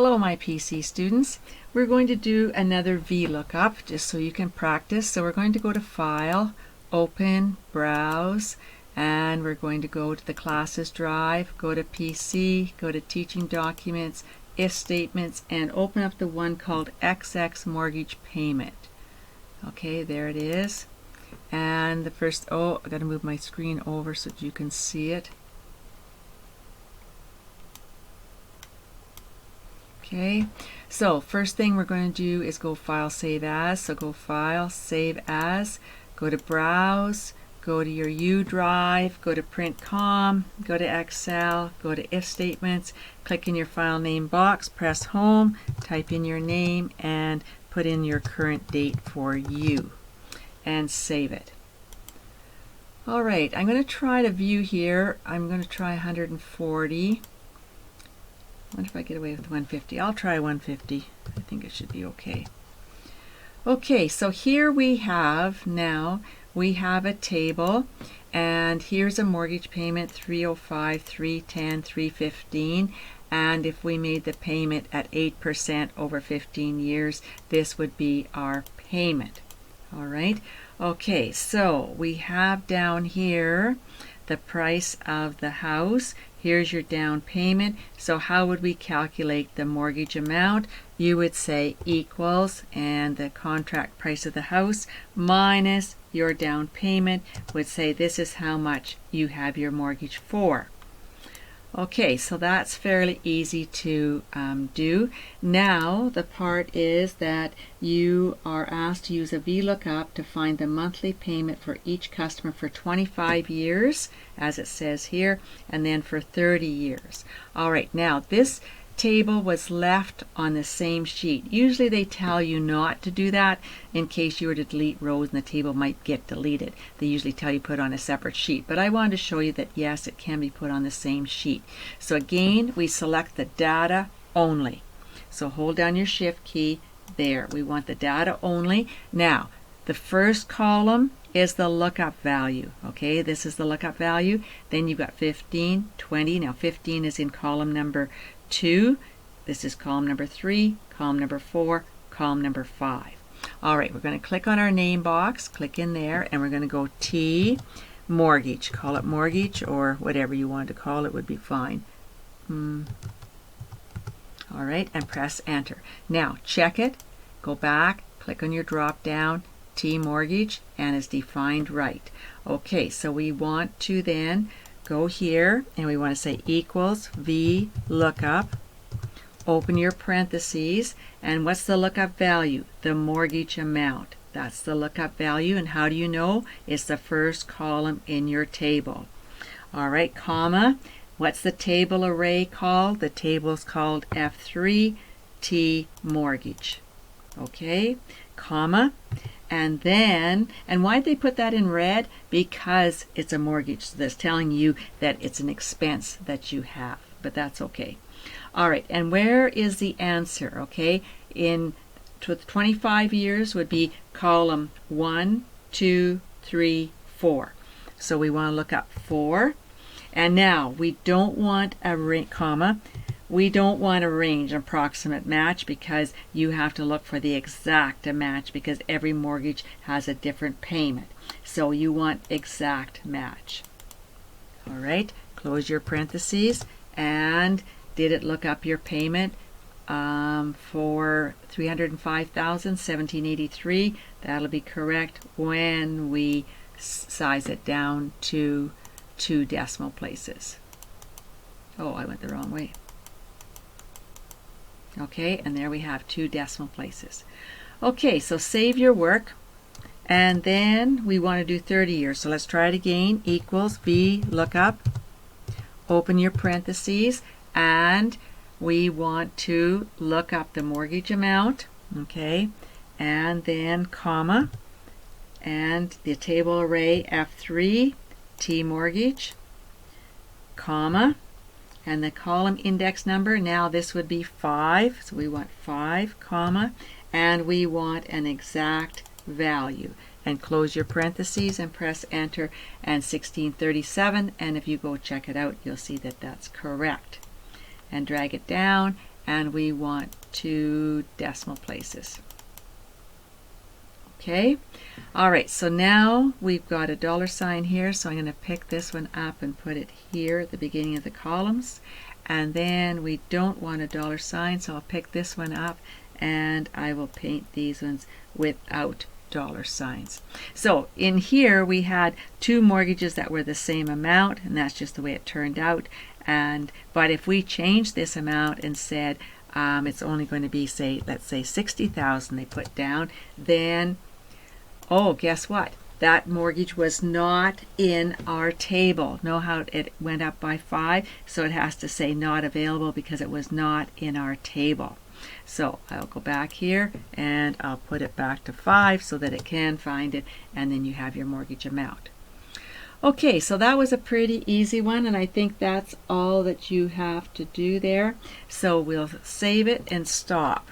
Hello my PC students. We're going to do another VLOOKUP just so you can practice. So we're going to go to File, Open, Browse, and we're going to go to the Classes Drive, go to PC, go to Teaching Documents, If Statements, and open up the one called XX Mortgage Payment. Okay, there it is. And the first, I've got to move my screen over so that you can see it. Okay, so first thing we're going to do is go File, Save As. So go File, Save As, go to Browse, go to your U drive, go to Print Com, go to Excel, go to If Statements, click in your file name box, press Home, type in your name, and put in your current date for you, and save it. Alright, I'm going to try to view here. I'm going to try 140. I wonder if I get away with 150. I'll try 150. I think it should be okay. Okay, so here we have a table, and here's a mortgage payment, 305, 310, 315, and if we made the payment at 8% over 15 years, this would be our payment. All right. Okay, so we have down here the price of the house. Here's your down payment. So how would we calculate the mortgage amount? You would say equals, and the contract price of the house minus your down payment would say this is how much you have your mortgage for. Okay, so that's fairly easy to do. Now the part is that you are asked to use a VLOOKUP to find the monthly payment for each customer for 25 years, as it says here, and then for 30 years. All right, now this table was left on the same sheet. Usually they tell you not to do that in case you were to delete rows and the table might get deleted. They usually tell you put on a separate sheet, but I wanted to show you that yes, it can be put on the same sheet. So again, we select the data only. So hold down your shift key there. We want the data only. Now the first column is the lookup value. Okay, this is the lookup value. Then you've got 15, 20. Now 15 is in column number 2. This is column number 3, column number 4, column number 5. All right, we're going to click on our name box, click in there, and we're going to go T mortgage. Call it mortgage or whatever you want to call it would be fine. All right, and press enter. Now check it, go back, click on your drop down, T mortgage, and it's defined right. Okay, so we want to then go here and we want to say equals VLOOKUP, open your parentheses, and what's the lookup value? The mortgage amount. That's the lookup value, and how do you know? It's the first column in your table. All right, comma, what's the table array called? The table is called F3 T mortgage. Okay, comma, and then, and why did they put that in red? Because it's a mortgage. So that's telling you that it's an expense that you have, but that's okay. All right, and where is the answer? Okay, in 25 years would be column 1, 2, 3, 4. So we want to look up 4. And now we don't want a comma. We don't want a range, approximate match, because you have to look for the exact match because every mortgage has a different payment. So you want exact match. All right, close your parentheses. And did it look up your payment for $305,1783? That'll be correct when we size it down to 2 decimal places. Oh, I went the wrong way. Okay, and there we have 2 decimal places. Okay, so save your work, and then we want to do 30 years. So let's try it again. Equals VLOOKUP, open your parentheses, and we want to look up the mortgage amount, okay, and then comma, and the table array F3 T mortgage, comma, and the column index number, now this would be 5, so we want 5, comma, and we want an exact value. And close your parentheses and press enter, and 1637, and if you go check it out, you'll see that that's correct. And drag it down, and we want 2 decimal places. Okay, all right, so now we've got a $sign here, so I'm going to pick this one up and put it here at the beginning of the columns. And then we don't want a $sign, so I'll pick this one up and I will paint these ones without $signs. So in here we had 2 mortgages that were the same amount, and that's just the way it turned out. But if we change this amount and said it's only going to be, say, let's say 60,000 they put down, then oh, guess what? That mortgage was not in our table. Know how it went up by 5? So it has to say not available because it was not in our table. So I'll go back here and I'll put it back to 5 so that it can find it, and then you have your mortgage amount. Okay, so that was a pretty easy one, and I think that's all that you have to do there. So we'll save it and stop.